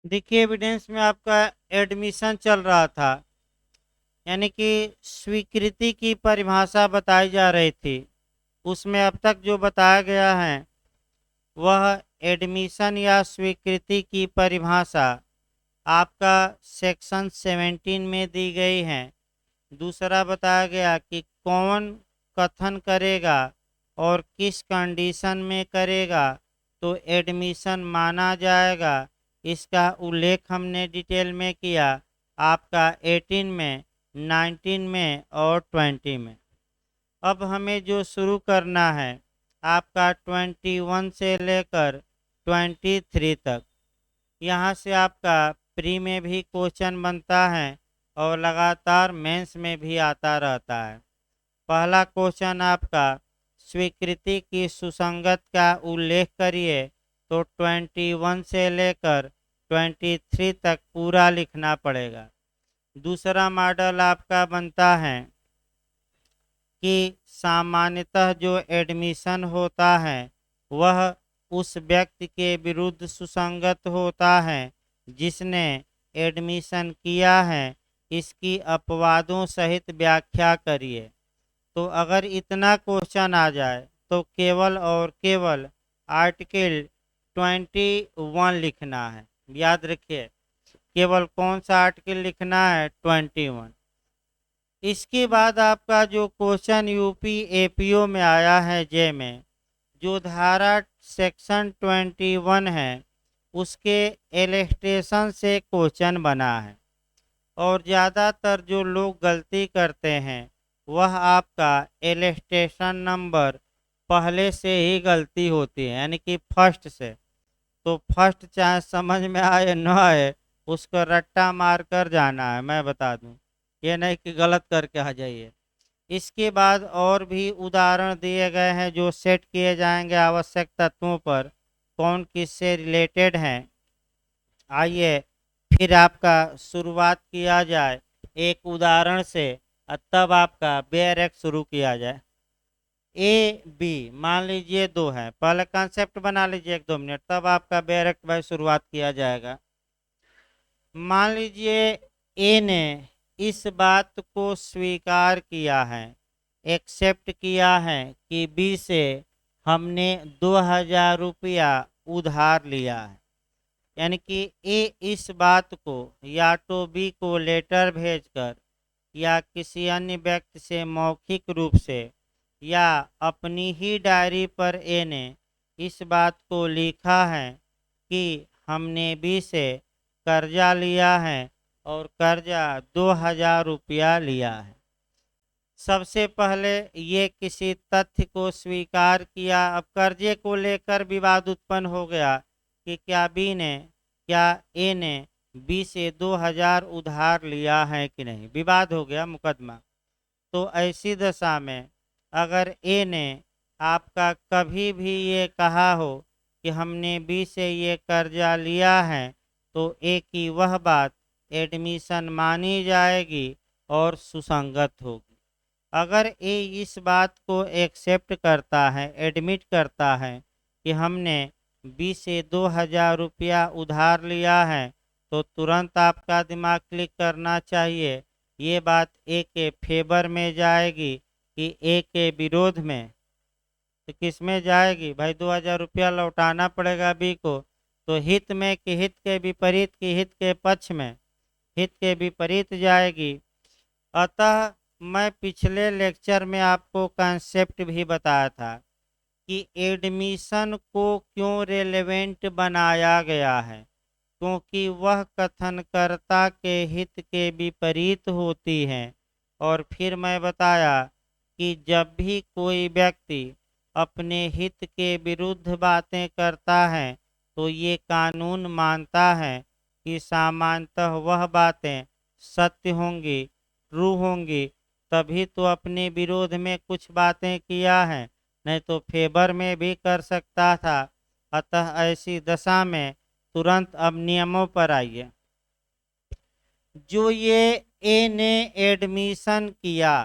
देखिए, एविडेंस में आपका एडमिशन चल रहा था, यानी कि स्वीकृति की परिभाषा बताई जा रही थी। उसमें अब तक जो बताया गया है वह एडमिशन या स्वीकृति की परिभाषा आपका सेक्शन 17 में दी गई है। दूसरा बताया गया कि कौन कथन करेगा और किस कंडीशन में करेगा तो एडमिशन माना जाएगा, इसका उल्लेख हमने डिटेल में किया आपका 18 में, 19 में और 20 में। अब हमें जो शुरू करना है आपका 21 से लेकर 23 तक, यहाँ से आपका प्री में भी क्वेश्चन बनता है और लगातार मेंस में भी आता रहता है। पहला क्वेश्चन आपका स्वीकृति की सुसंगत का उल्लेख करिए, तो 21 से लेकर 23 तक पूरा लिखना पड़ेगा। दूसरा मॉडल आपका बनता है कि सामान्यतः जो एडमिशन होता है वह उस व्यक्ति के विरुद्ध सुसंगत होता है जिसने एडमिशन किया है, इसकी अपवादों सहित व्याख्या करिए। तो अगर इतना क्वेश्चन आ जाए तो केवल और केवल आर्टिकल 21 लिखना है। याद रखिए, केवल कौन सा आर्टिकल लिखना है? 21। इसके बाद आपका जो क्वेश्चन यूपी एपीओ में आया है जे में, जो धारा सेक्शन 21 है उसके एलिस्टेशन से क्वेश्चन बना है। और ज़्यादातर जो लोग गलती करते हैं वह आपका एलिस्टेशन नंबर पहले से ही गलती होती है, यानी कि फर्स्ट से। तो फर्स्ट चाहे समझ में आए न आए उसको रट्टा मार कर जाना है, मैं बता दूं। ये नहीं कि गलत करके आ जाइए। इसके बाद और भी उदाहरण दिए गए हैं जो सेट किए जाएंगे आवश्यक तत्वों पर, कौन किससे रिलेटेड हैं। आइए फिर आपका शुरुआत किया जाए एक उदाहरण से, तब आपका बेयरक शुरू किया जाए। ए बी मान लीजिए दो है, पहले कंसेप्ट बना लीजिए 1-2 मिनट, तब आपका बेयरक भाई शुरुआत किया जाएगा। मान लीजिए ए ने इस बात को स्वीकार किया है, एक्सेप्ट किया है कि बी से हमने 2000 रुपया उधार लिया है। यानी कि ए इस बात को या तो बी को लेटर भेजकर या किसी अन्य व्यक्ति से मौखिक रूप से या अपनी ही डायरी पर ए ने इस बात को लिखा है कि हमने बी से कर्जा लिया है और कर्जा 2000 रुपया लिया है। सबसे पहले ये किसी तथ्य को स्वीकार किया। अब कर्जे को लेकर विवाद उत्पन्न हो गया कि क्या ए ने बी से 2000 उधार लिया है कि नहीं, विवाद हो गया, मुकदमा। तो ऐसी दशा में अगर ए ने आपका कभी भी ये कहा हो कि हमने बी से ये कर्जा लिया है, तो ए की वह बात एडमिशन मानी जाएगी और सुसंगत होगी। अगर ए इस बात को एक्सेप्ट करता है, एडमिट करता है कि हमने बी से 2000 रुपया उधार लिया है, तो तुरंत आपका दिमाग क्लिक करना चाहिए, ये बात ए के फेवर में जाएगी कि ए के विरोध में। तो किस में जाएगी भाई? 2000 रुपया लौटाना पड़ेगा बी को, तो हित में कि हित के विपरीत की हित के पक्ष में, हित के विपरीत जाएगी। अतः मैं पिछले लेक्चर में आपको कॉन्सेप्ट भी बताया था कि एडमिशन को क्यों रेलेवेंट बनाया गया है, क्योंकि वह कथनकर्ता के हित के विपरीत होती है। और फिर मैं बताया कि जब भी कोई व्यक्ति अपने हित के विरुद्ध बातें करता है तो ये कानून मानता है कि सामान्यतः वह बातें सत्य होंगी, ट्रू होंगी, तभी तो अपने विरोध में कुछ बातें किया है, नहीं तो फेवर में भी कर सकता था। अतः ऐसी दशा में तुरंत अब नियमों पर आइए। जो ये ए ने एडमिशन किया,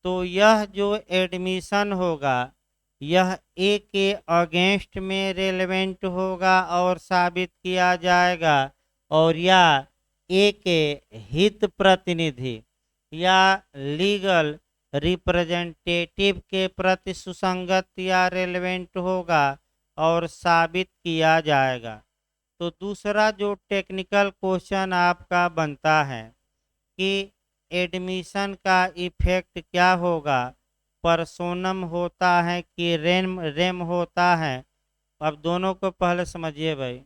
तो यह जो एडमिशन होगा यह ए के अगेंस्ट में रेलेवेंट होगा और साबित किया जाएगा, और या ए के हित प्रतिनिधि या लीगल रिप्रेजेंटेटिव के प्रति सुसंगत या रेलेवेंट होगा और साबित किया जाएगा। तो दूसरा जो टेक्निकल क्वेश्चन आपका बनता है कि एडमिशन का इफेक्ट क्या होगा, पर्सोनम होता है कि रेम होता है। अब दोनों को पहले समझिए भाई।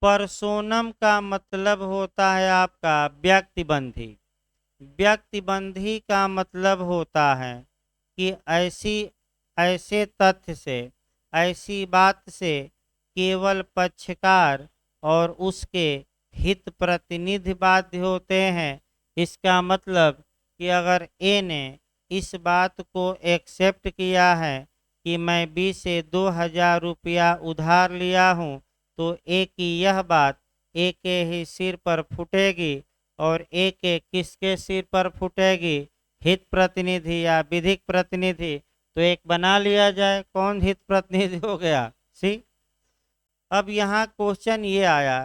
पर्सोनम का मतलब होता है आपका व्यक्तिबंधी। व्यक्तिबंधी का मतलब होता है कि ऐसे तथ्य से, ऐसी बात से केवल पक्षकार और उसके हित प्रतिनिधि बाध्य होते हैं। इसका मतलब कि अगर ए ने इस बात को एक्सेप्ट किया है कि मैं बी से 2000 रुपया उधार लिया हूँ, तो ए की यह बात ए के ही सिर पर फूटेगी। और ए के किसके सिर पर फूटेगी? हित प्रतिनिधि या विधिक प्रतिनिधि। तो एक बना लिया जाए, कौन हित प्रतिनिधि हो गया? सी। अब यहाँ क्वेश्चन ये आया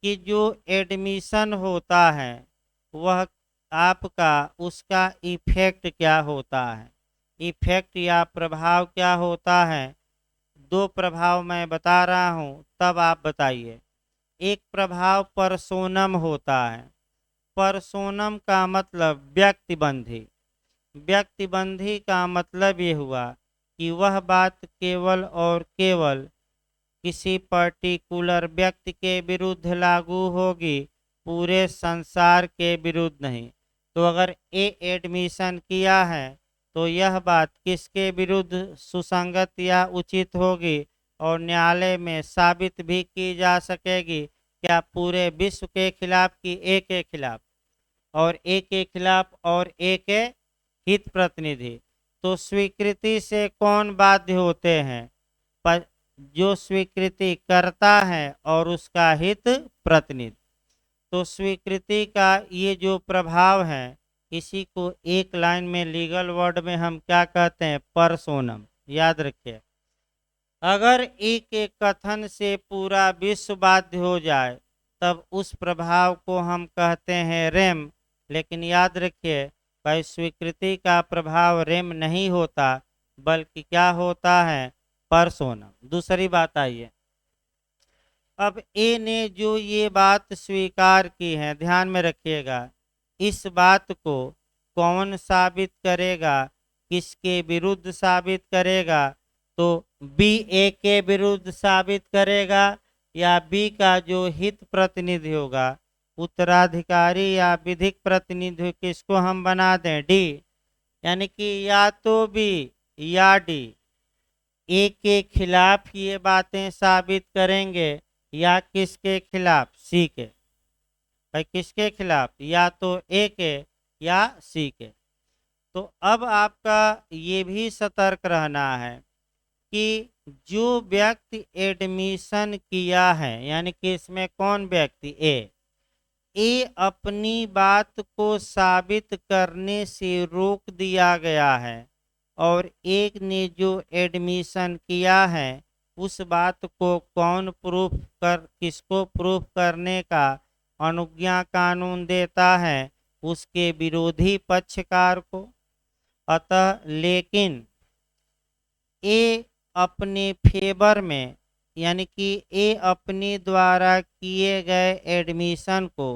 कि जो एडमिशन होता है वह आपका, उसका इफेक्ट क्या होता है? इफेक्ट या प्रभाव क्या होता है? दो प्रभाव मैं बता रहा हूँ, तब आप बताइए। एक प्रभाव पर्सोनम होता है। पर्सोनम का मतलब व्यक्तिबंधी। व्यक्तिबंधी का मतलब ये हुआ कि वह बात केवल और केवल किसी पर्टिकुलर व्यक्ति के विरुद्ध लागू होगी, पूरे संसार के विरुद्ध नहीं। तो अगर ए एडमिशन किया है तो यह बात किसके विरुद्ध सुसंगत या उचित होगी और न्यायालय में साबित भी की जा सकेगी? क्या पूरे विश्व के खिलाफ कि ए के खिलाफ? और ए के खिलाफ और ए के हित प्रतिनिधि। तो स्वीकृति से कौन बाध्य होते हैं? जो स्वीकृति करता है और उसका हित प्रतिनिधि। तो स्वीकृति का ये जो प्रभाव है, इसी को एक लाइन में लीगल वर्ड में हम क्या कहते हैं? पर्सोनम। याद रखिए, अगर एक एक कथन से पूरा विश्व बाध्य हो जाए तब उस प्रभाव को हम कहते हैं रेम। लेकिन याद रखिए भाई, स्वीकृति का प्रभाव रेम नहीं होता, बल्कि क्या होता है? पर्सोनम। दूसरी बात आइए, अब ए ने जो ये बात स्वीकार की है, ध्यान में रखिएगा, इस बात को कौन साबित करेगा? किसके विरुद्ध साबित करेगा? तो बी ए के विरुद्ध साबित करेगा, या बी का जो हित प्रतिनिधि होगा, उत्तराधिकारी या विधिक प्रतिनिधि, किसको हम बना दें? डी। यानी कि या तो बी या डी ए के खिलाफ ये बातें साबित करेंगे, या किसके खिलाफ? सी के। भाई किसके खिलाफ? या तो ए के या सी के। तो अब आपका ये भी सतर्क रहना है कि जो व्यक्ति एडमिशन किया है, यानी कि इसमें कौन व्यक्ति? ए अपनी बात को साबित करने से रोक दिया गया है, और एक ने जो एडमिशन किया है उस बात को कौन प्रूफ कर, किसको प्रूफ करने का अनुज्ञा कानून देता है? उसके विरोधी पक्षकार को। अतः लेकिन ए अपने फेवर में, यानी कि ए अपने द्वारा किए गए एडमिशन को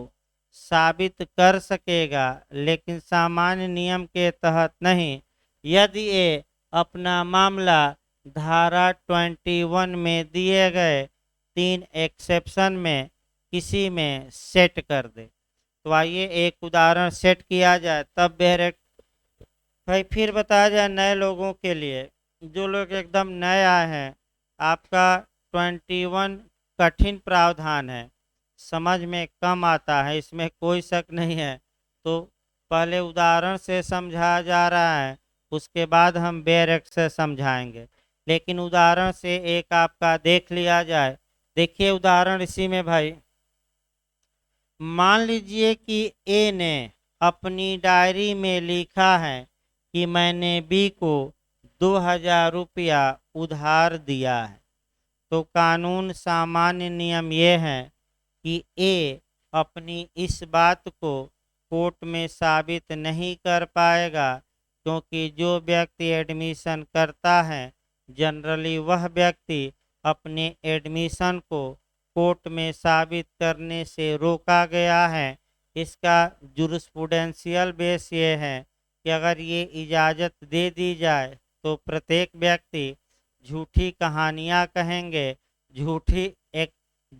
साबित कर सकेगा, लेकिन सामान्य नियम के तहत नहीं, यदि ए अपना मामला धारा 21 में दिए गए 3 एक्सेप्शन में किसी में सेट कर दे। तो आइए एक उदाहरण सेट किया जाए, तब डायरेक्ट भाई फिर बताया जाए नए लोगों के लिए। जो लोग एकदम नए आए हैं, आपका 21 कठिन प्रावधान है, समझ में कम आता है, इसमें कोई शक नहीं है। तो पहले उदाहरण से समझाया जा रहा है, उसके बाद हम डायरेक्ट से समझाएंगे। लेकिन उदाहरण से एक आपका देख लिया जाए। देखिए उदाहरण इसी में भाई, मान लीजिए कि ए ने अपनी डायरी में लिखा है कि मैंने बी को 2000 रुपया उधार दिया है। तो कानून सामान्य नियम ये है कि ए अपनी इस बात को कोर्ट में साबित नहीं कर पाएगा, क्योंकि जो व्यक्ति एडमिशन करता है जनरली वह व्यक्ति अपने एडमिशन को कोर्ट में साबित करने से रोका गया है। इसका जुरिस्प्रूडेंशियल बेस ये है कि अगर ये इजाज़त दे दी जाए तो प्रत्येक व्यक्ति झूठी कहानियाँ कहेंगे,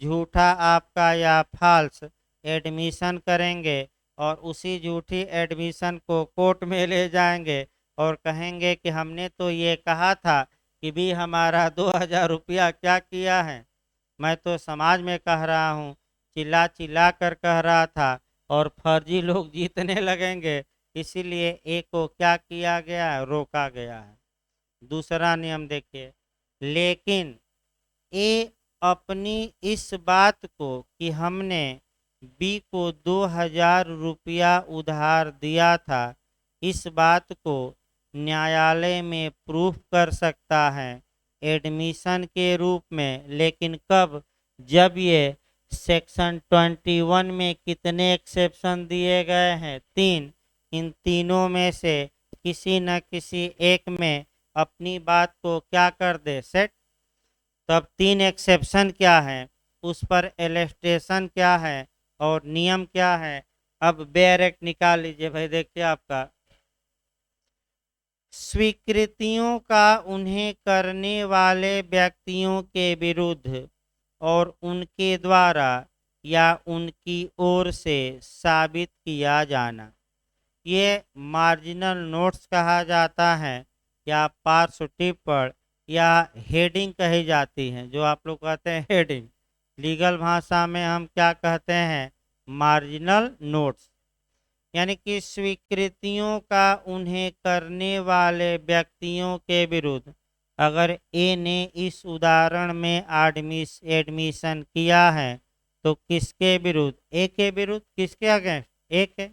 झूठा आपका या फॉल्स एडमिशन करेंगे और उसी झूठी एडमिशन को कोर्ट में ले जाएंगे और कहेंगे कि हमने तो ये कहा था कि भी हमारा 2000 रुपया क्या किया है। मैं तो समाज में कह रहा हूँ, चिल्ला चिल्ला कर कह रहा था और फर्जी लोग जीतने लगेंगे, इसीलिए ए को क्या किया गया है, रोका गया है। दूसरा नियम देखिए, लेकिन ए अपनी इस बात को कि हमने बी को 2000 रुपया उधार दिया था, इस बात को न्यायालय में प्रूफ कर सकता है एडमिशन के रूप में। लेकिन कब? जब ये सेक्शन 21 में कितने एक्सेप्शन दिए गए हैं? 3। इन तीनों में से किसी न किसी एक में अपनी बात को क्या कर दे, सेट। तब 3 एक्सेप्शन क्या है, उस पर एलेस्टेशन क्या है और नियम क्या है। अब बेयर एक्ट निकाल लीजिए भाई। देखिए आपका स्वीकृतियों का उन्हें करने वाले व्यक्तियों के विरुद्ध और उनके द्वारा या उनकी ओर से साबित किया जाना, ये मार्जिनल नोट्स कहा जाता है या पार्श्व टिप्पण या हेडिंग कही जाती है। जो आप लोग कहते हैं हेडिंग, लीगल भाषा में हम क्या कहते हैं, मार्जिनल नोट्स। यानी कि स्वीकृतियों का उन्हें करने वाले व्यक्तियों के विरुद्ध अगर ए ने इस उदाहरण में एडमिशन किया है तो किसके विरुद्ध? ए के विरुद्ध। किसके अगेंस्ट? ए के।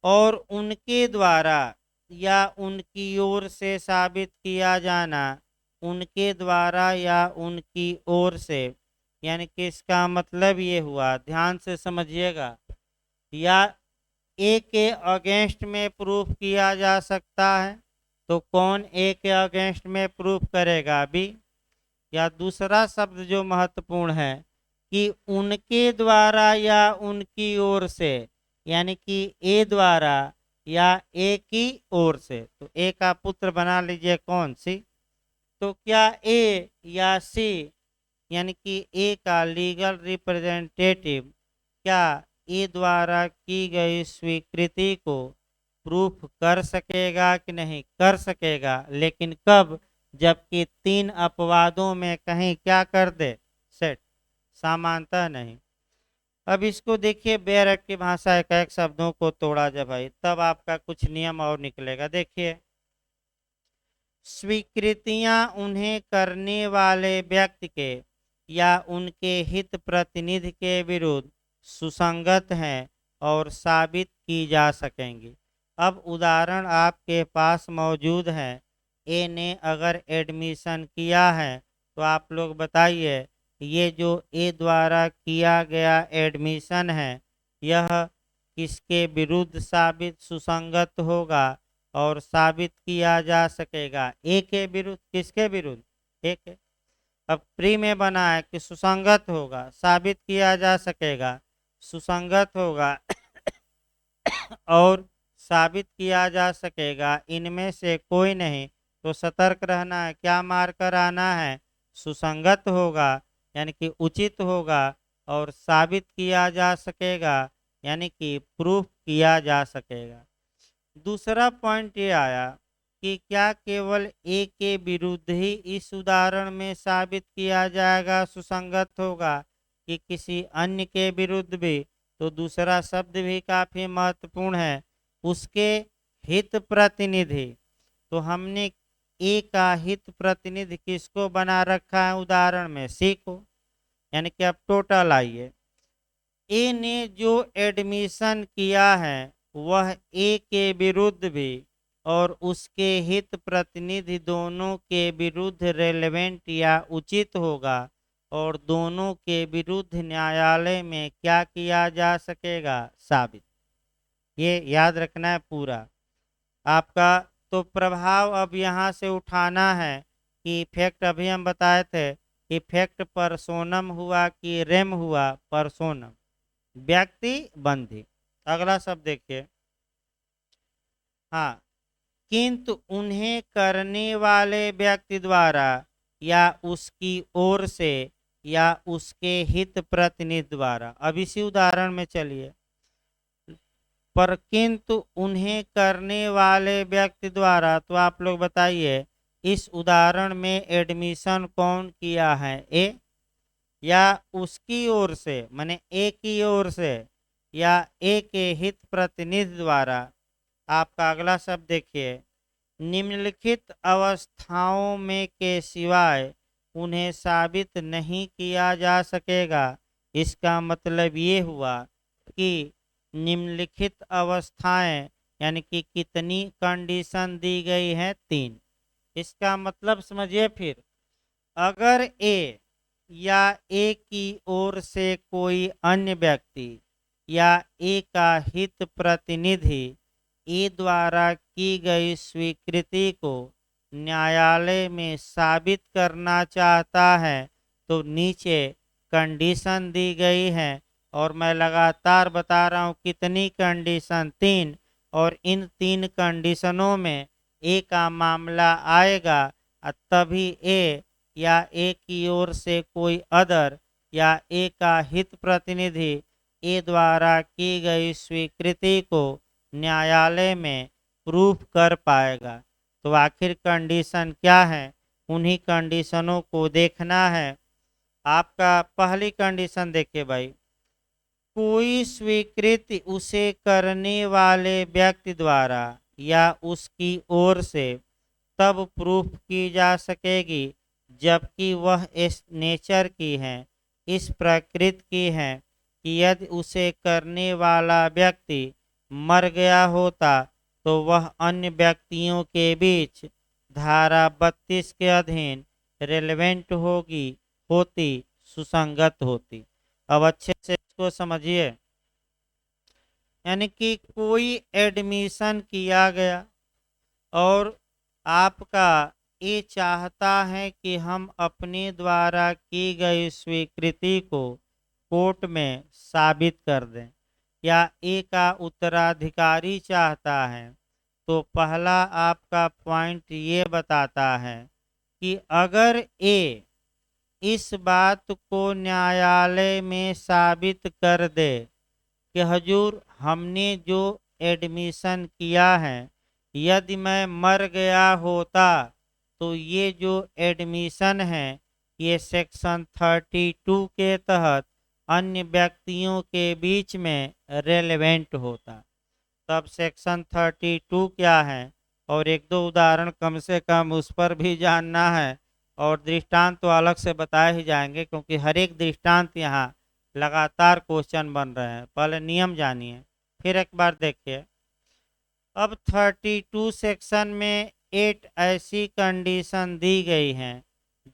और उनके द्वारा या उनकी ओर से साबित किया जाना, उनके द्वारा या उनकी ओर से, यानी कि इसका मतलब ये हुआ, ध्यान से समझिएगा, या ए के अगेंस्ट में प्रूफ किया जा सकता है तो कौन ए के अगेंस्ट में प्रूफ करेगा? बी। या दूसरा शब्द जो महत्वपूर्ण है कि उनके द्वारा या उनकी ओर से, यानी कि ए द्वारा या ए की ओर से। तो ए का पुत्र बना लीजिए कौन? सी। तो क्या ए या सी, यानी कि ए का लीगल रिप्रेजेंटेटिव क्या ए द्वारा की गई स्वीकृति को प्रूफ कर सकेगा कि नहीं? कर सकेगा। लेकिन कब? जबकि 3 अपवादों में कहीं क्या कर दे, सेट, समानतः नहीं। अब इसको देखिए, बेयर एक्ट की भाषा एक एक शब्दों को तोड़ा जाए भाई, तब आपका कुछ नियम और निकलेगा। देखिए, स्वीकृतियां उन्हें करने वाले व्यक्ति के या उनके हित प्रतिनिधि के विरुद्ध सुसंगत हैं और साबित की जा सकेंगी। अब उदाहरण आपके पास मौजूद है। ए ने अगर एडमिशन किया है तो आप लोग बताइए, ये जो ए द्वारा किया गया एडमिशन है यह किसके विरुद्ध साबित सुसंगत होगा और साबित किया जा सकेगा? ए के विरुद्ध। किसके विरुद्ध? ए के। अब प्री में बना है कि सुसंगत होगा, साबित किया जा सकेगा, सुसंगत होगा और साबित किया जा सकेगा, इनमें से कोई नहीं। तो सतर्क रहना है, क्या मार कर आना है? सुसंगत होगा यानी कि उचित होगा और साबित किया जा सकेगा यानी कि प्रूफ किया जा सकेगा। दूसरा पॉइंट ये आया कि क्या केवल ए के विरुद्ध ही इस उदाहरण में साबित किया जाएगा सुसंगत होगा कि किसी अन्य के विरुद्ध भी? तो दूसरा शब्द भी काफी महत्वपूर्ण है, उसके हित प्रतिनिधि। तो हमने ए का हित प्रतिनिधि किसको बना रखा है उदाहरण में? सी को। यानी कि अब टोटल आइए, ए ने जो एडमिशन किया है वह ए के विरुद्ध भी और उसके हित प्रतिनिधि दोनों के विरुद्ध रेलेवेंट या उचित होगा और दोनों के विरुद्ध न्यायालय में क्या किया जा सकेगा, साबित। ये याद रखना है पूरा आपका। तो प्रभाव अब यहाँ से उठाना है कि इफेक्ट अभी हम बताए थे, इफेक्ट पर्सोनम हुआ कि रेम हुआ, पर्सोनम व्यक्ति बंधी। अगला शब्द देखिए, हाँ, किंतु उन्हें करने वाले व्यक्ति द्वारा या उसकी ओर से या उसके हित प्रतिनिधि द्वारा। अब इसी उदाहरण में चलिए, पर किंतु उन्हें करने वाले व्यक्ति द्वारा, तो आप लोग बताइए इस उदाहरण में एडमिशन कौन किया है, ए या उसकी ओर से, माने ए की ओर से, या ए के हित प्रतिनिधि द्वारा। आपका अगला शब्द देखिए, निम्नलिखित अवस्थाओं में के सिवाय उन्हें साबित नहीं किया जा सकेगा। इसका मतलब ये हुआ कि निम्नलिखित अवस्थाएं यानी कि कितनी कंडीशन दी गई है, 3। इसका मतलब समझिए फिर, अगर ए या ए की ओर से कोई अन्य व्यक्ति या ए का हित प्रतिनिधि ए द्वारा की गई स्वीकृति को न्यायालय में साबित करना चाहता है, तो नीचे कंडीशन दी गई है और मैं लगातार बता रहा हूँ कितनी कंडीशन, 3। और इन 3 कंडीशनों में ए का मामला आएगा, तभी ए या ए की ओर से कोई अदर या ए का हित प्रतिनिधि ए द्वारा की गई स्वीकृति को न्यायालय में प्रूफ कर पाएगा। तो आखिर कंडीशन क्या है, उन्हीं कंडीशनों को देखना है। आपका पहली कंडीशन देखिए भाई, कोई स्वीकृति उसे करने वाले व्यक्ति द्वारा या उसकी ओर से तब प्रूफ की जा सकेगी जबकि वह इस नेचर की है, इस प्रकृति की है कि यदि उसे करने वाला व्यक्ति मर गया होता तो वह अन्य व्यक्तियों के बीच धारा 32 के अधीन रेलेवेंट होती, सुसंगत होती। अब अच्छे से इसको समझिए, यानी कि कोई एडमिशन किया गया और आपका ये चाहता है कि हम अपने द्वारा की गई स्वीकृति को कोर्ट में साबित कर दें, या ए का उत्तराधिकारी चाहता है। तो पहला आपका पॉइंट ये बताता है कि अगर ए इस बात को न्यायालय में साबित कर दे कि हजूर हमने जो एडमिशन किया है, यदि मैं मर गया होता तो ये जो एडमिशन है ये सेक्शन 32 के तहत अन्य व्यक्तियों के बीच में रेलेवेंट होता। तब सेक्शन 32 क्या है और एक दो उदाहरण कम से कम उस पर भी जानना है, और दृष्टांत तो अलग से बताए ही जाएंगे क्योंकि हर एक दृष्टांत यहाँ लगातार क्वेश्चन बन रहे हैं। पहले नियम जानिए फिर एक बार देखिए। अब 32 सेक्शन में 8 ऐसी कंडीशन दी गई हैं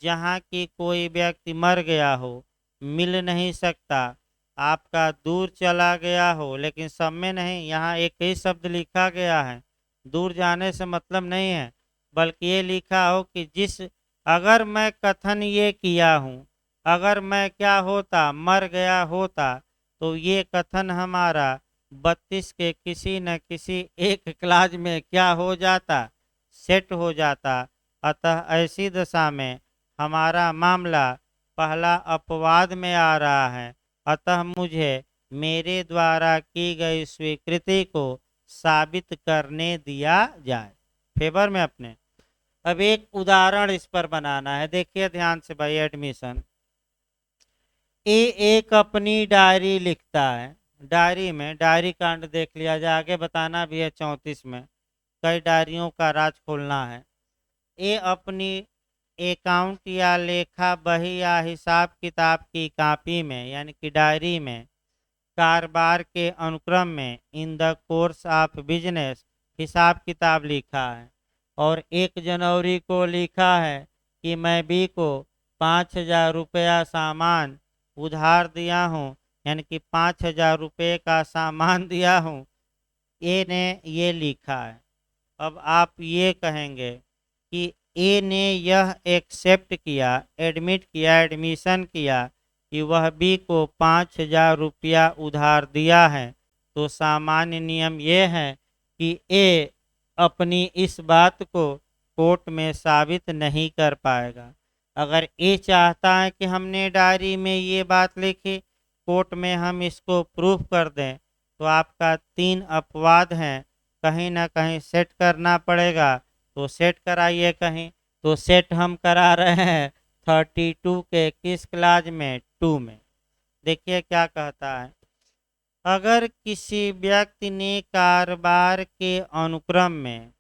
जहाँ की कोई व्यक्ति मर गया हो, मिल नहीं सकता, आपका दूर चला गया हो, लेकिन सब में नहीं, यहाँ एक ही शब्द लिखा गया है, दूर जाने से मतलब नहीं है, बल्कि ये लिखा हो कि अगर मैं कथन ये किया हूँ, अगर मैं क्या होता, मर गया होता, तो ये कथन हमारा 32 के किसी न किसी एक क्लाज में क्या हो जाता, सेट हो जाता। अतः ऐसी दशा में हमारा मामला पहला अपवाद में आ रहा है, अतः मुझे मेरे द्वारा की गई स्वीकृति को साबित करने दिया जाए फेवर में अपने। अब एक उदाहरण इस पर बनाना है, देखिए ध्यान से भाई। एडमिशन ए एक अपनी डायरी लिखता है, डायरी कांड देख लिया जाए, आगे बताना भी है 34 में, कई डायरियों का राज खोलना है। ए अपनी अकाउंट या लेखा बही या हिसाब किताब की कॉपी में यानी कि डायरी में कारोबार के अनुक्रम में in the course of business हिसाब किताब लिखा है, और 1 जनवरी को लिखा है कि मैं बी को 5,000 रुपया सामान उधार दिया हूँ, यानी कि 5,000 रुपये का सामान दिया हूँ, ए ने ये लिखा है। अब आप ये कहेंगे कि ए ने यह एक्सेप्ट किया, एडमिट किया, एडमिशन किया कि वह बी को 5,000 रुपया उधार दिया है, तो सामान्य नियम ये है कि ए अपनी इस बात को कोर्ट में साबित नहीं कर पाएगा। अगर ए चाहता है कि हमने डायरी में ये बात लिखी, कोर्ट में हम इसको प्रूफ कर दें, तो आपका 3 अपवाद हैं, कहीं ना कहीं सेट करना पड़ेगा, तो सेट कराइए कहीं। तो सेट हम करा रहे हैं 32 के किस क्लाज में, 2 में। देखिए क्या कहता है। अगर किसी व्यक्ति ने कारोबार के अनुक्रम में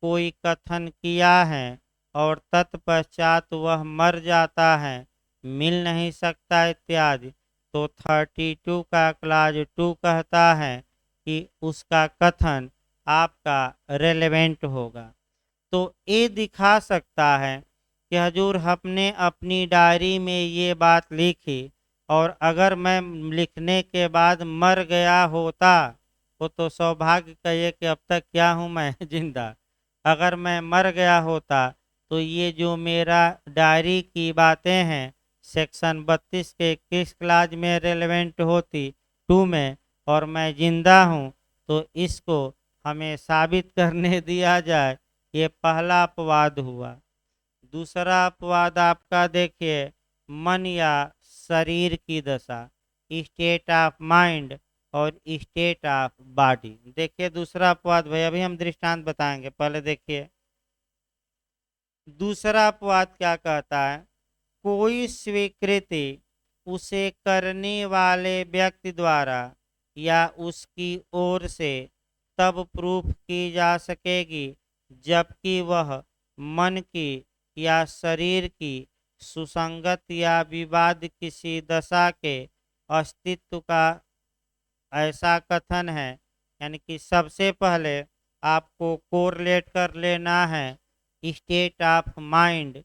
कोई कथन किया है और तत्पश्चात वह मर जाता है, मिल नहीं सकता इत्यादि, तो 32 का क्लाज 2 कहता है कि उसका कथन आपका रेलेवेंट होगा। तो ये दिखा सकता है कि हजूर हमने अपनी डायरी में ये बात लिखी, और अगर मैं लिखने के बाद मर गया होता, वो तो सौभाग्य कहिए कि अब तक क्या हूँ मैं जिंदा। अगर मैं मर गया होता तो ये जो मेरा डायरी की बातें हैं सेक्शन 32 के किस क्लाज में रेलेवेंट होती, 2 में, और मैं जिंदा हूँ, तो इसको हमें साबित करने दिया जाए। ये पहला अपवाद हुआ। दूसरा अपवाद आपका देखिए, मन या शरीर की दशा, स्टेट ऑफ माइंड और स्टेट ऑफ बॉडी। देखिए दूसरा अपवाद भाई, अभी हम दृष्टांत बताएंगे, पहले देखिए दूसरा अपवाद क्या कहता है। कोई स्वीकृति उसे करने वाले व्यक्ति द्वारा या उसकी ओर से तब प्रूफ की जा सकेगी जबकि वह मन की या शरीर की सुसंगत या विवाद किसी दशा के अस्तित्व का ऐसा कथन है। यानी कि सबसे पहले आपको कोरिलेट कर लेना है स्टेट ऑफ माइंड,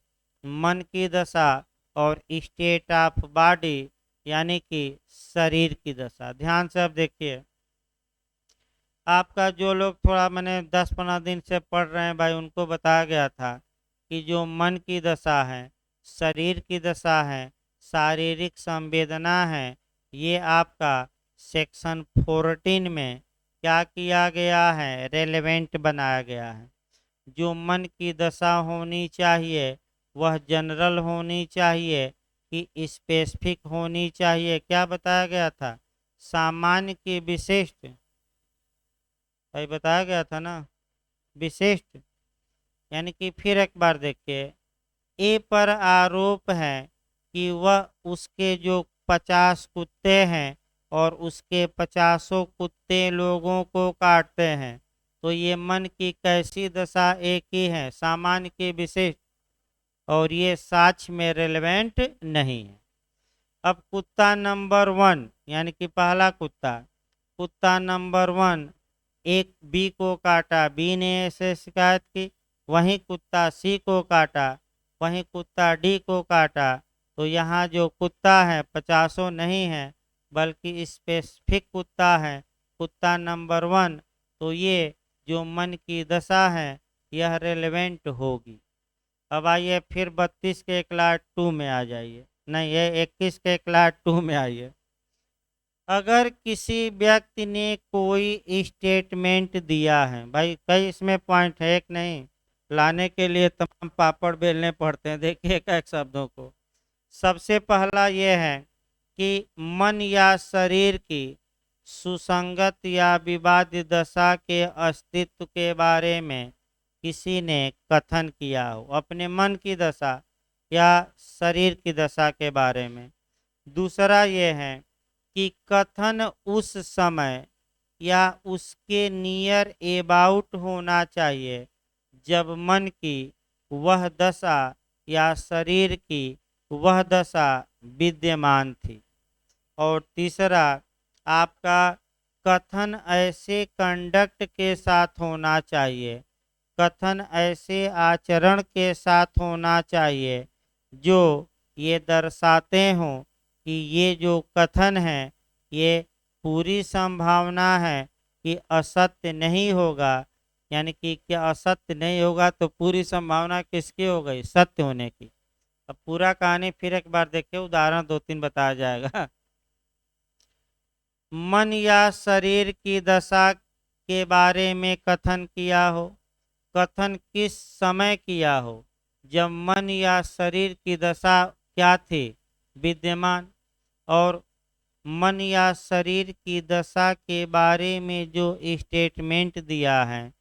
मन की दशा, और स्टेट ऑफ बॉडी, यानी कि शरीर की दशा। ध्यान से अब देखिए, आपका जो लोग थोड़ा मैंने 10-15 दिन से पढ़ रहे हैं भाई, उनको बताया गया था कि जो मन की दशा है, शरीर की दशा है, शारीरिक संवेदना है, ये आपका सेक्शन 14 में क्या किया गया है, रेलेवेंट बनाया गया है। जो मन की दशा होनी चाहिए वह जनरल होनी चाहिए कि स्पेसिफिक होनी चाहिए। क्या बताया गया था, सामान्य की विशिष्ट, भाई बताया गया था ना, विशिष्ट। यानी कि फिर एक बार देखिए, ए पर आरोप है कि वह उसके जो 50 कुत्ते हैं और उसके 50 कुत्ते लोगों को काटते हैं, तो ये मन की कैसी दशा एक ही है, सामान्य की विशिष्ट, और ये साक्ष्य में रेलेवेंट नहीं है। अब कुत्ता नंबर 1, यानी कि पहला कुत्ता, कुत्ता नंबर 1 एक बी को काटा, बी ने ऐसे शिकायत की, वहीं कुत्ता सी को काटा, वहीं कुत्ता डी को काटा, तो यहाँ जो कुत्ता है 50 नहीं है बल्कि स्पेसिफिक कुत्ता है, कुत्ता नंबर 1, तो ये जो मन की दशा है यह रेलेवेंट होगी। अब आइए फिर 32 के क्लास 2 में आ जाइए, नहीं ये 21 के क्लास 2 में आइए। अगर किसी व्यक्ति ने कोई स्टेटमेंट दिया है, भाई कई इसमें पॉइंट है, एक नहीं, लाने के लिए तमाम पापड़ बेलने पड़ते हैं। देखिए एक एक शब्दों को। सबसे पहला ये है कि मन या शरीर की सुसंगत या विवादित दशा के अस्तित्व के बारे में किसी ने कथन किया हो, अपने मन की दशा या शरीर की दशा के बारे में। दूसरा ये है कि कथन उस समय या उसके नियर एबाउट होना चाहिए जब मन की वह दशा या शरीर की वह दशा विद्यमान थी। और तीसरा आपका कथन ऐसे कंडक्ट के साथ होना चाहिए, कथन ऐसे आचरण के साथ होना चाहिए जो ये दर्शाते हों कि ये जो कथन है ये पूरी संभावना है कि असत्य नहीं होगा, यानी कि क्या असत्य नहीं होगा तो पूरी संभावना किसकी हो गई, सत्य होने की। अब पूरा कहानी फिर एक बार देखिए, उदाहरण 2-3 बताया जाएगा। मन या शरीर की दशा के बारे में कथन किया हो। कथन किस समय किया हो, जब मन या शरीर की दशा क्या थी, विद्यमान। और मन या शरीर की दशा के बारे में जो स्टेटमेंट दिया है,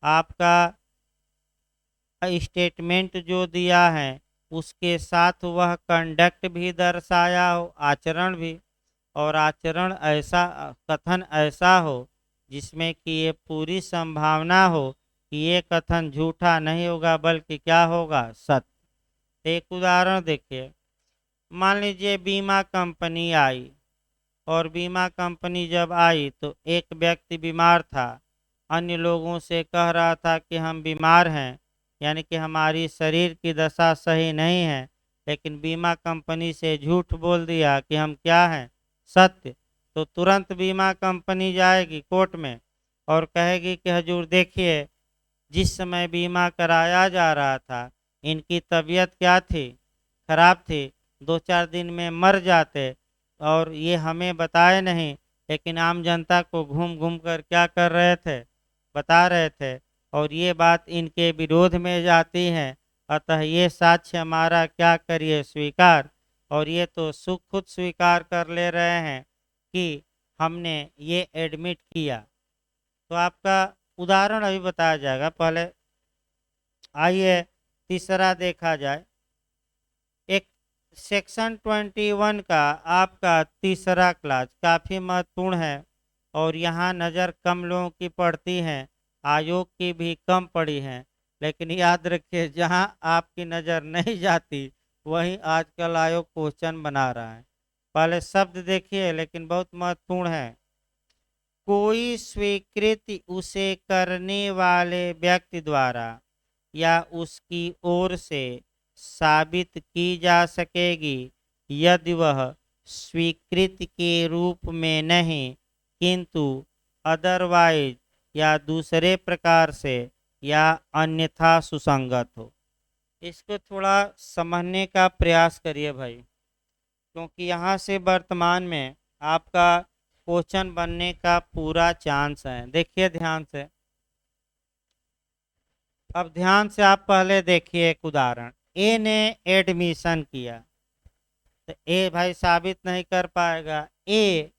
आपका स्टेटमेंट जो दिया है उसके साथ वह कंडक्ट भी दर्शाया हो, आचरण भी। और आचरण ऐसा, कथन ऐसा हो जिसमें कि ये पूरी संभावना हो कि ये कथन झूठा नहीं होगा बल्कि क्या होगा, सत्य। एक उदाहरण देखिए, मान लीजिए बीमा कंपनी आई, और बीमा कंपनी जब आई तो एक व्यक्ति बीमार था, अन्य लोगों से कह रहा था कि हम बीमार हैं, यानी कि हमारी शरीर की दशा सही नहीं है, लेकिन बीमा कंपनी से झूठ बोल दिया कि हम क्या हैं, सत्य। तो तुरंत बीमा कंपनी जाएगी कोर्ट में और कहेगी कि हजूर देखिए, जिस समय बीमा कराया जा रहा था इनकी तबीयत क्या थी, खराब थी, 2-4 दिन में मर जाते, और ये हमें बताए नहीं, लेकिन आम जनता को घूम घूम कर क्या कर रहे थे, बता रहे थे, और ये बात इनके विरोध में जाती है। अतः ये साक्ष्य हमारा क्या करिए, स्वीकार। और ये तो सुख खुद स्वीकार कर ले रहे हैं कि हमने ये एडमिट किया। तो आपका उदाहरण अभी बताया जाएगा, पहले आइए तीसरा देखा जाए। एक सेक्शन 21 का आपका तीसरा क्लास काफ़ी महत्वपूर्ण है, और यहाँ नज़र कम लोगों की पड़ती है, आयोग की भी कम पड़ी है, लेकिन याद रखिए जहाँ आपकी नज़र नहीं जाती वहीं आजकल आयोग क्वेश्चन बना रहा है। पहले शब्द देखिए, लेकिन बहुत महत्वपूर्ण है। कोई स्वीकृति उसे करने वाले व्यक्ति द्वारा या उसकी ओर से साबित की जा सकेगी यदि वह स्वीकृति के रूप में नहीं किंतु अदरवाइज या दूसरे प्रकार से या अन्यथा सुसंगत हो। इसको थोड़ा समझने का प्रयास करिए भाई, क्योंकि यहाँ से वर्तमान में आपका क्वेश्चन बनने का पूरा चांस है। देखिए ध्यान से, अब ध्यान से आप पहले देखिए एक उदाहरण। ए ने एडमिशन किया, तो ए भाई साबित नहीं कर पाएगा। ए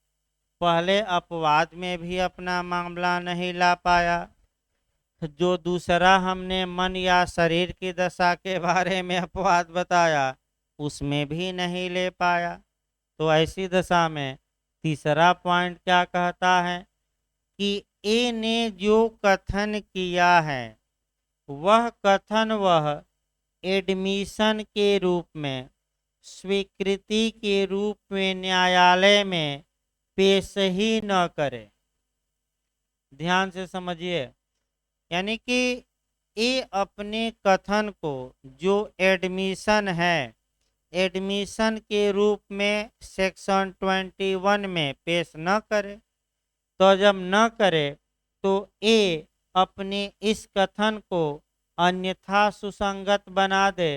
पहले अपवाद में भी अपना मामला नहीं ला पाया, जो दूसरा हमने मन या शरीर की दशा के बारे में अपवाद बताया उसमें भी नहीं ले पाया। तो ऐसी दशा में तीसरा पॉइंट क्या कहता है कि ए ने जो कथन किया है वह कथन वह एडमिशन के रूप में, स्वीकृति के रूप में न्यायालय में पेश ही न करे। ध्यान से समझिए, यानी कि ये अपने कथन को जो एडमिशन है, एडमिशन के रूप में सेक्शन 21 में पेश न करे। तो जब न करे तो ए अपने इस कथन को अन्यथा सुसंगत बना दे।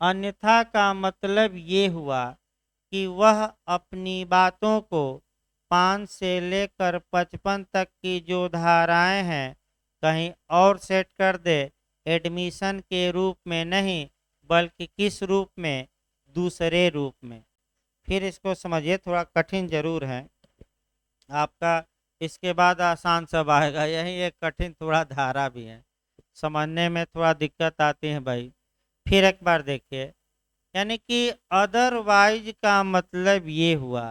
अन्यथा का मतलब ये हुआ कि वह अपनी बातों को 5 से लेकर 55 तक की जो धाराएं हैं कहीं और सेट कर दे, एडमिशन के रूप में नहीं बल्कि किस रूप में, दूसरे रूप में। फिर इसको समझिए, थोड़ा कठिन जरूर है आपका, इसके बाद आसान सब आएगा। यही एक कठिन थोड़ा धारा भी है, समझने में थोड़ा दिक्कत आती है भाई। फिर एक बार देखिए, यानी कि अदरवाइज का मतलब ये हुआ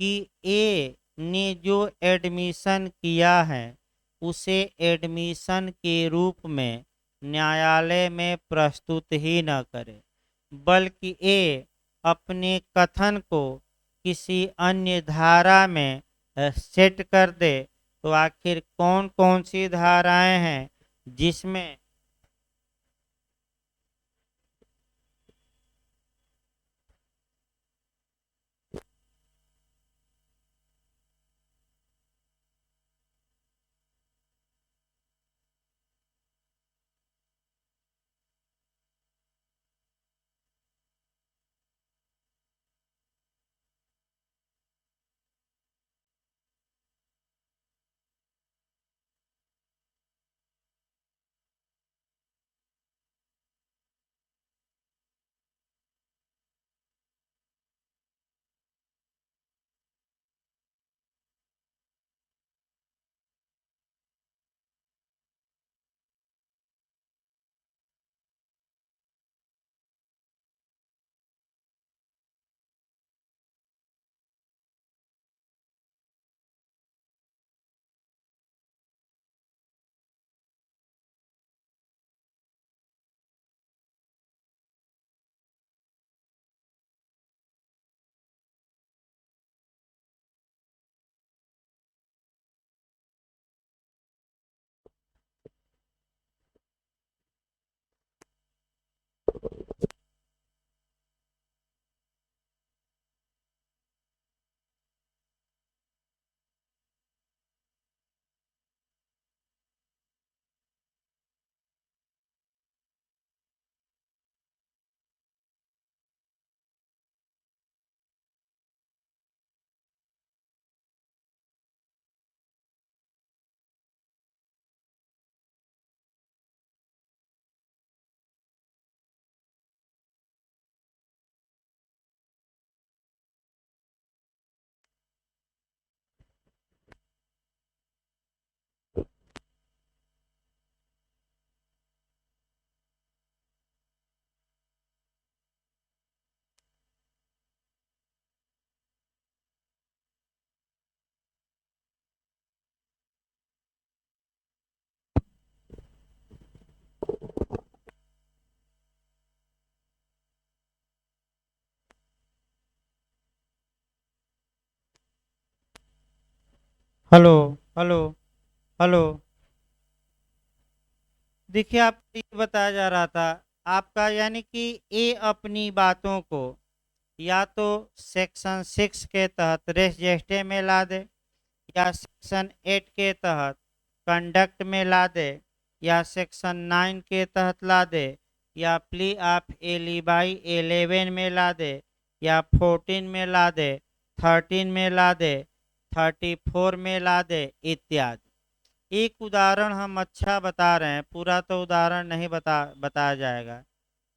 कि ए ने जो एडमिशन किया है उसे एडमिशन के रूप में न्यायालय में प्रस्तुत ही न करे, बल्कि ए अपने कथन को किसी अन्य धारा में सेट कर दे। तो आखिर कौन कौन सी धाराएं हैं जिसमें हेलो। हेलो। हेलो। देखिए, आप ये बताया जा रहा था आपका, यानी कि ये अपनी बातों को या तो सेक्शन 6 के तहत रेस जेस्टे में ला दे, या सेक्शन 8 के तहत कंडक्ट में ला दे, या सेक्शन 9 के तहत ला दे, या प्ली ऑफ एलिबाई 11 में ला दे, या 14 में ला दे, 13 में ला दे, 34 में ला दे इत्यादि। एक उदाहरण हम अच्छा बता रहे हैं, पूरा तो उदाहरण नहीं बताया जाएगा।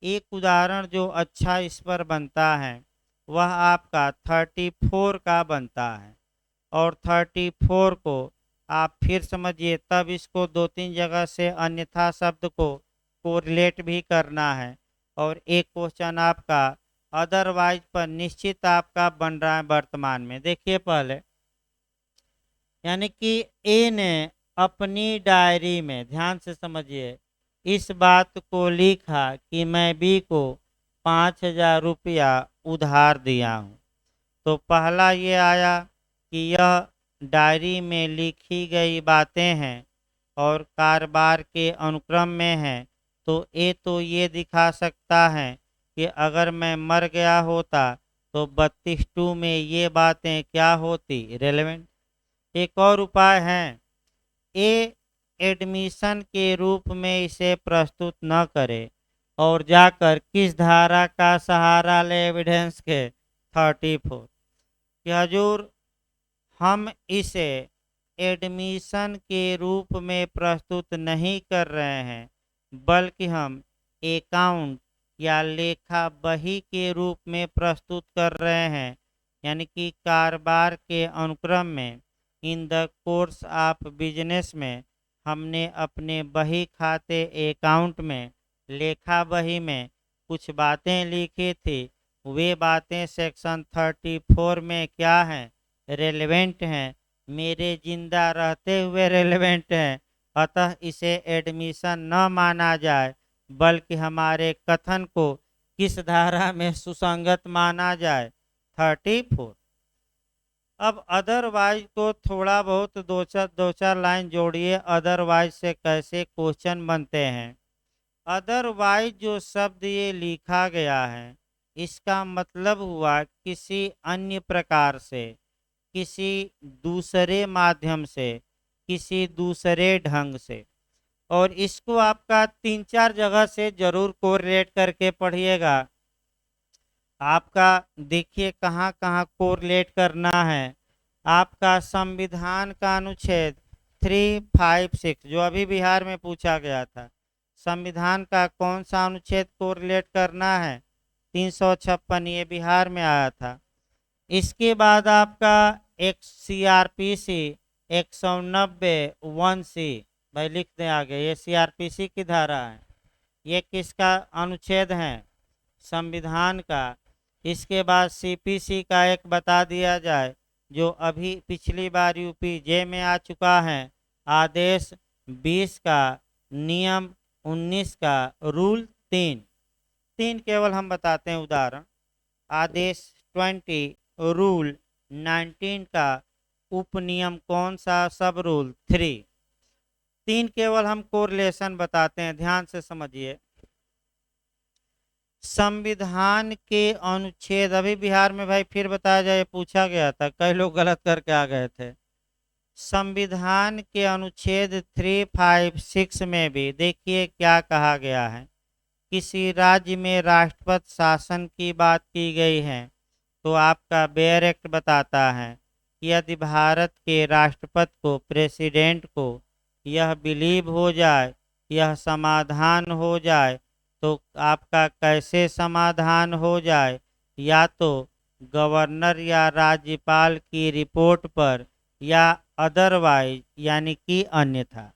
एक उदाहरण जो अच्छा इस पर बनता है वह आपका 34 का बनता है। और 34 को आप फिर समझिए, तब इसको दो तीन जगह से अन्यथा शब्द को कोरिलेट भी करना है। और एक क्वेश्चन आपका अदरवाइज पर निश्चित आपका बन रहा है वर्तमान में। देखिए पहले, यानी कि ए ने अपनी डायरी में, ध्यान से समझिए, इस बात को लिखा कि मैं बी को 5,000 रुपया उधार दिया हूँ। तो पहला ये आया कि यह डायरी में लिखी गई बातें हैं और कारोबार के अनुक्रम में हैं। तो ए तो ये दिखा सकता है कि अगर मैं मर गया होता तो 32 में ये बातें क्या होती, रेलेवेंट। एक और उपाय है, ए एडमिशन के रूप में इसे प्रस्तुत न करे और जाकर किस धारा का सहारा ले, एविडेंस के 34, कि हजूर हम इसे एडमिशन के रूप में प्रस्तुत नहीं कर रहे हैं, बल्कि हम अकाउंट या लेखा बही के रूप में प्रस्तुत कर रहे हैं। यानी कि कारोबार के अनुक्रम में, in the course of business में, हमने अपने बही खाते अकाउंट में, लेखा बही में कुछ बातें लिखी थी। वे बातें सेक्शन 34 में क्या हैं, रेलेवेंट हैं, मेरे जिंदा रहते हुए रेलेवेंट हैं। अतः इसे एडमिशन न माना जाए, बल्कि हमारे कथन को किस धारा में सुसंगत माना जाए, 34। अब अदरवाइज को थोड़ा बहुत दो चार लाइन जोड़िए। अदरवाइज से कैसे क्वेश्चन बनते हैं। अदरवाइज जो शब्द ये लिखा गया है, इसका मतलब हुआ किसी अन्य प्रकार से, किसी दूसरे माध्यम से, किसी दूसरे ढंग से। और इसको आपका तीन चार जगह से जरूर कोरिलेट करके पढ़िएगा। आपका देखिए कहाँ कहाँ कोरिलेट करना है। आपका संविधान का अनुच्छेद 356 जो अभी बिहार में पूछा गया था, संविधान का कौन सा अनुच्छेद कोरिलेट करना है, 356, ये बिहार में आया था। इसके बाद आपका एक CRPC 190(1)(c), भाई लिख दें आगे, ये CRPC की धारा है। ये किसका अनुच्छेद है, संविधान का। इसके बाद CPC का एक बता दिया जाए, जो अभी पिछली बार UPJ में आ चुका है, आदेश 20 का, नियम 19 का, रूल 3। तीन केवल हम बताते हैं उदाहरण। आदेश 20, रूल 19 का उपनियम कौन सा, सब रूल 3। तीन केवल हम कोरिलेशन बताते हैं, ध्यान से समझिए। संविधान के अनुच्छेद, अभी बिहार में भाई फिर बताया जाए, पूछा गया था, कई लोग गलत करके आ गए थे। संविधान के अनुच्छेद 356 में भी देखिए क्या कहा गया है। किसी राज्य में राष्ट्रपति शासन की बात की गई है, तो आपका बेयर एक्ट बताता है कि यदि भारत के राष्ट्रपति को, प्रेसिडेंट को यह बिलीव हो जाए, यह समाधान हो जाए, तो आपका कैसे समाधान हो जाए, या तो गवर्नर या राज्यपाल की रिपोर्ट पर, या अदरवाइज यानी कि अन्यथा।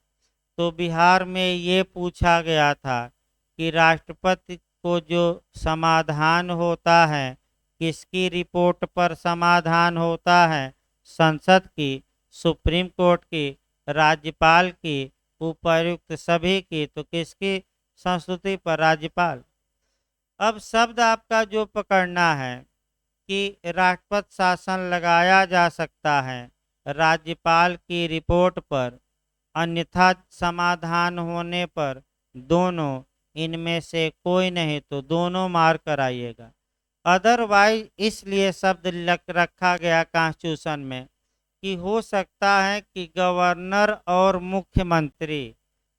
तो बिहार में ये पूछा गया था कि राष्ट्रपति को जो समाधान होता है, किसकी रिपोर्ट पर समाधान होता है, संसद की, सुप्रीम कोर्ट की, राज्यपाल की, उपर्युक्त सभी की, तो किसकी संस्तुति पर, राज्यपाल। अब शब्द आपका जो पकड़ना है कि राष्ट्रपति शासन लगाया जा सकता है, राज्यपाल की रिपोर्ट पर, अन्यथा समाधान होने पर दोनों, इनमें से कोई नहीं तो दोनों मार कर आइएगा। अदरवाइज इसलिए शब्द रखा गया कॉन्स्टिट्यूशन में कि हो सकता है कि गवर्नर और मुख्यमंत्री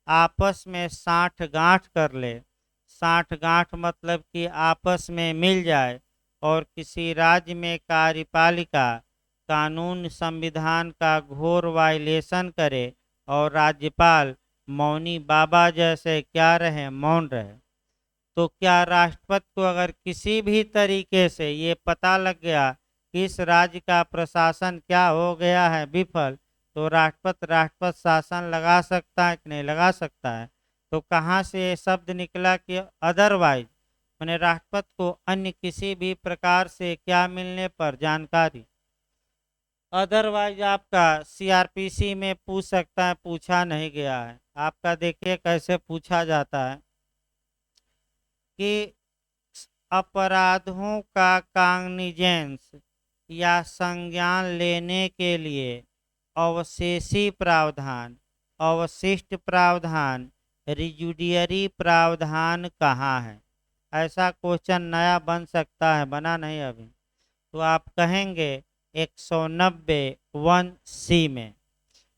आपस में साठ गांठ कर ले। साठ गांठ मतलब कि आपस में मिल जाए और किसी राज्य में कार्यपालिका कानून संविधान का घोर वायलेशन करे और राज्यपाल मौनी बाबा जैसे क्या रहे, मौन रहे। तो क्या राष्ट्रपति को अगर किसी भी तरीके से ये पता लग गया कि इस राज्य का प्रशासन क्या हो गया है विफल, तो राष्ट्रपति शासन लगा सकता है कि नहीं लगा सकता है। तो कहाँ से ये शब्द निकला कि अदरवाइज, मैंने राष्ट्रपति को अन्य किसी भी प्रकार से क्या मिलने पर जानकारी। अदरवाइज आपका सीआरपीसी में पूछ सकता है, पूछा नहीं गया है। आपका देखिए कैसे पूछा जाता है कि अपराधों का कॉग्निजेंस या संज्ञान लेने के लिए अवशेषी प्रावधान, अवशिष्ट प्रावधान, रिजुडियरी प्रावधान कहाँ है। ऐसा क्वेश्चन नया बन सकता है, बना नहीं अभी। तो आप कहेंगे 190(1)(c) में,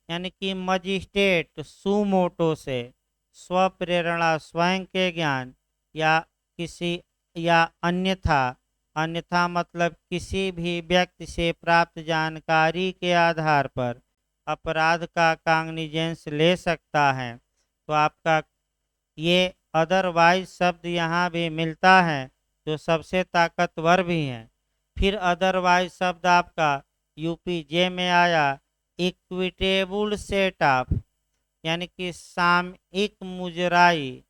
यानी कि मजिस्ट्रेट सुमोटो से स्वप्रेरणा स्वयं के ज्ञान या किसी या अन्यथा, अन्यथा मतलब किसी भी व्यक्ति से प्राप्त जानकारी के आधार पर अपराध का कॉग्निजेंस ले सकता है। तो आपका ये अदरवाइज शब्द यहाँ भी मिलता है जो सबसे ताकतवर भी है। फिर अदरवाइज शब्द आपका यूपीजे में आया इक्विटेबल सेट ऑफ, यानी कि सामयिक मुजराई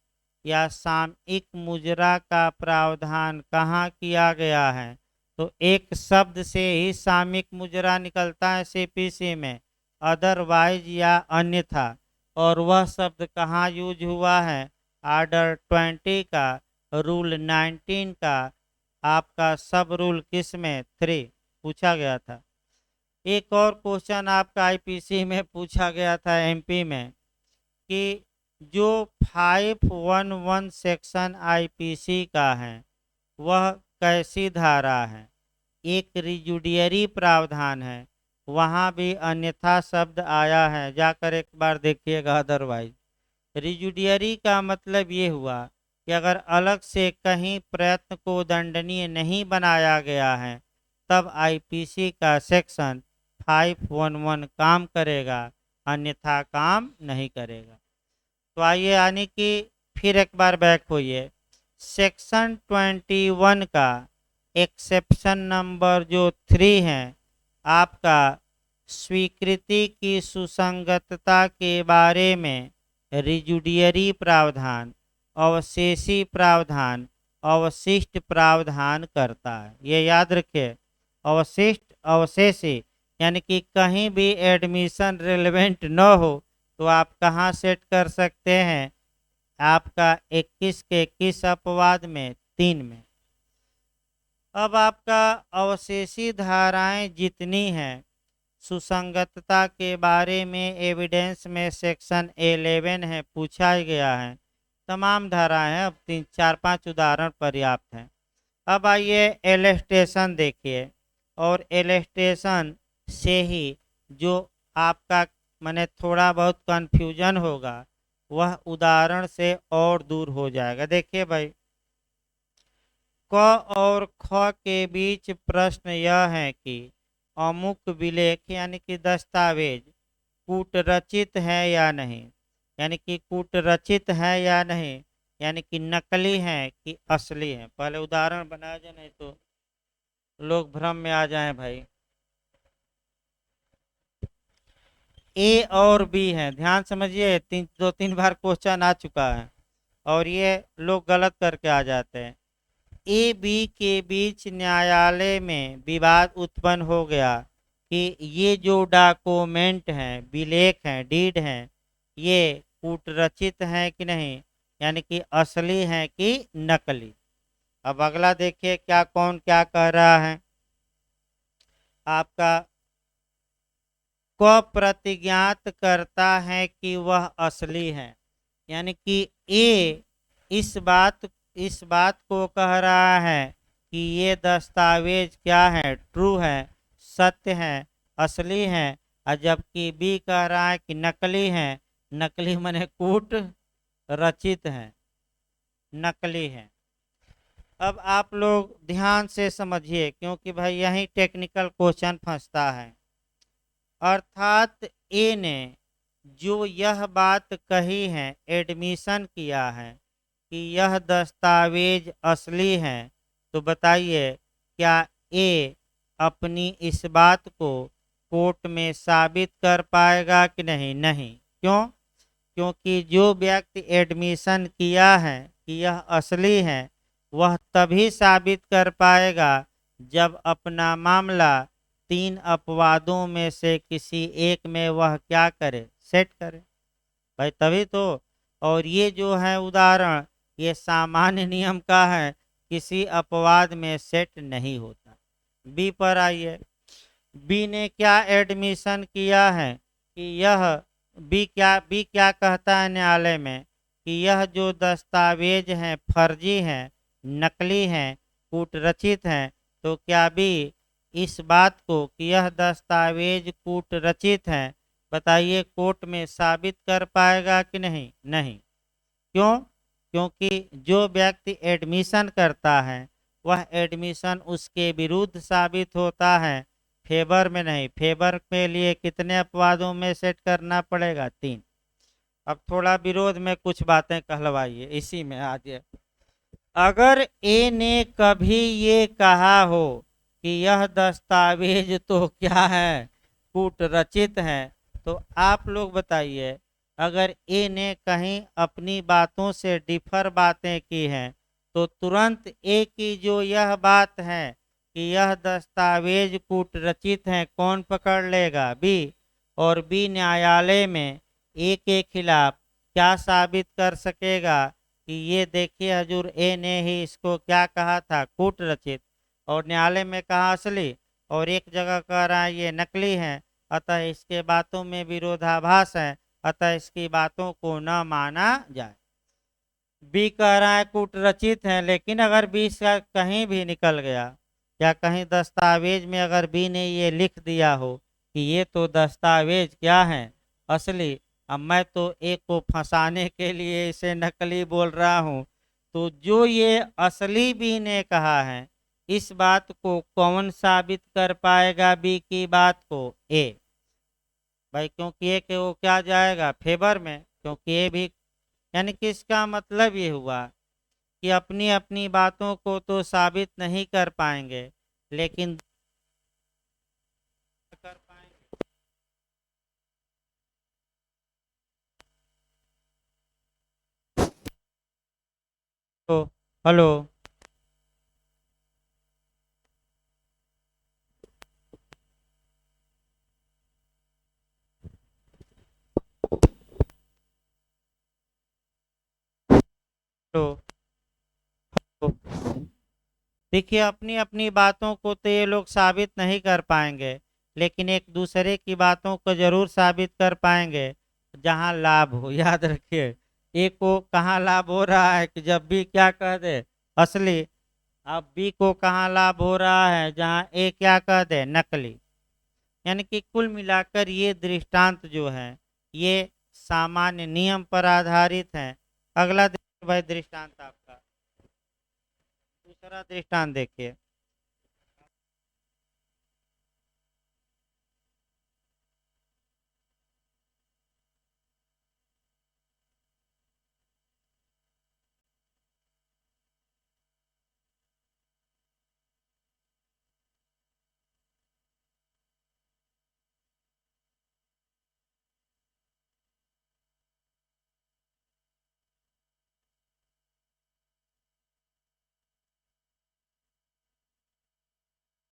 या सामयिक मुजरा का प्रावधान कहाँ किया गया है। तो एक शब्द से ही सामयिक मुजरा निकलता है सीपीसी में, अदरवाइज या अन्यथा। और वह शब्द कहाँ यूज हुआ है, ऑर्डर 20 का, रूल 19 का, आपका सब रूल किस में 3 पूछा गया था। एक और क्वेश्चन आपका आईपीसी में पूछा गया था एमपी में कि जो 511 सेक्शन आईपीसी का है वह कैसी धारा है। एक रिजुडियरी प्रावधान है, वहाँ भी अन्यथा शब्द आया है, जाकर एक बार देखिएगा। अदरवाइज रिजुडियरी का मतलब ये हुआ कि अगर अलग से कहीं प्रयत्न को दंडनीय नहीं बनाया गया है तब आईपीसी का सेक्शन 511 काम करेगा, अन्यथा काम नहीं करेगा। तो आइए, यानी कि फिर एक बार बैक होइए। सेक्शन 21 का एक्सेप्शन नंबर जो 3 है आपका स्वीकृति की सुसंगतता के बारे में रिजुडियरी प्रावधान, अवशेषी प्रावधान, अवशिष्ट प्रावधान करता है। ये याद रखिए, अवशिष्ट अवशेषी, यानी कि कहीं भी एडमिशन रिलेवेंट न हो तो आप कहाँ सेट कर सकते हैं, आपका 21 के 21 अपवाद में 3 में। अब आपका अवशेषी धाराएं जितनी हैं सुसंगतता के बारे में एविडेंस में सेक्शन 11 है, पूछा गया है। तमाम धाराएं हैं, अब 3-4-5 उदाहरण पर्याप्त हैं। अब आइए एलेस्टेशन देखिए, और एलेस्टेशन से ही जो आपका माने थोड़ा बहुत कन्फ्यूजन होगा वह उदाहरण से और दूर हो जाएगा। देखिए भाई, क और ख के बीच प्रश्न यह है कि अमुक विलेख यानी कि दस्तावेज कूटरचित है या नहीं, यानी कि कूटरचित है या नहीं, यानी कि नकली है कि असली है। पहले उदाहरण बनाया जाए, नहीं तो लोग भ्रम में आ जाएं भाई। ए और बी है, ध्यान समझिए, 2-3 बार क्वेश्चन आ चुका है और ये लोग गलत करके आ जाते हैं। ए बी के बीच न्यायालय में विवाद उत्पन्न हो गया कि ये जो डॉक्यूमेंट हैं, विलेख हैं, डीड हैं, ये कूटरचित हैं कि नहीं, यानी कि असली हैं कि नकली। अब अगला देखिए क्या कौन क्या कह रहा है। आपका को प्रतिज्ञात करता है कि वह असली है। यानी कि ए इस बात को कह रहा है कि ये दस्तावेज क्या है, ट्रू है, सत्य है, असली है, और जबकि बी कह रहा है कि नकली है। नकली माने कूट रचित है, नकली है। अब आप लोग ध्यान से समझिए, क्योंकि भाई यही टेक्निकल क्वेश्चन फंसता है। अर्थात ए ने जो यह बात कही है, एडमिशन किया है कि यह दस्तावेज असली है, तो बताइए क्या ए अपनी इस बात को कोर्ट में साबित कर पाएगा कि नहीं? नहीं। क्यों? क्योंकि जो व्यक्ति एडमिशन किया है कि यह असली है, वह तभी साबित कर पाएगा जब अपना मामला 3 अपवादों में से किसी एक में वह क्या करे, सेट करे भाई, तभी तो। और ये जो है उदाहरण, ये सामान्य नियम का है, किसी अपवाद में सेट नहीं होता। बी पर आइए। बी ने क्या एडमिशन किया है कि यह बी क्या कहता है न्यायालय में कि यह जो दस्तावेज हैं फर्जी हैं, नकली हैं, कूटरचित हैं। तो क्या बी इस बात को कि यह दस्तावेज कूटरचित हैं, बताइए कोर्ट में साबित कर पाएगा कि नहीं? नहीं। क्यों? क्योंकि जो व्यक्ति एडमिशन करता है वह एडमिशन उसके विरुद्ध साबित होता है, फेवर में नहीं। फेवर के लिए कितने अपवादों में सेट करना पड़ेगा? 3। अब थोड़ा विरोध में कुछ बातें कहलवाइए इसी में आज। अगर ए ने कभी ये कहा हो कि यह दस्तावेज तो क्या है, कूटरचित है, तो आप लोग बताइए, अगर ए ने कहीं अपनी बातों से डिफर बातें की हैं, तो तुरंत ए की जो यह बात है कि यह दस्तावेज कूटरचित है, कौन पकड़ लेगा? बी। और बी न्यायालय में ए के खिलाफ क्या साबित कर सकेगा कि ये देखिए हजूर, ए ने ही इसको क्या कहा था, कूटरचित, और न्यायालय में कहा असली, और एक जगह कह रहा है ये नकली है, अतः इसके बातों में विरोधाभास है, अतः इसकी बातों को न माना जाए। बी कह रहा है कूटरचित है, लेकिन अगर बी का कहीं भी निकल गया या कहीं दस्तावेज में अगर बी ने ये लिख दिया हो कि ये तो दस्तावेज क्या है, असली, अब मैं तो एक को फंसाने के लिए इसे नकली बोल रहा हूँ, तो जो ये असली बी ने कहा है, इस बात को कौन साबित कर पाएगा? बी की बात को? ए भाई, क्योंकि ए के वो क्या जाएगा, फेवर में, क्योंकि ए भी। यानी कि इसका मतलब ये हुआ कि अपनी अपनी बातों को तो साबित नहीं कर पाएंगे, लेकिन कर पाएंगे। तो हेलो, तो देखिए, अपनी अपनी बातों को तो ये लोग साबित नहीं कर पाएंगे, लेकिन एक दूसरे की बातों को जरूर साबित कर पाएंगे जहां लाभ हो। याद रखिए, ए को कहाँ लाभ हो रहा है कि जब भी क्या कह दे, असली। अब बी को कहाँ लाभ हो रहा है, जहां ए क्या कह दे, नकली। यानी कि कुल मिलाकर ये दृष्टांत जो है ये सामान्य नियम पर आधारित है। अगला देखिए भाई दृष्टांत आपका, दूसरा दृष्टांत देखिए।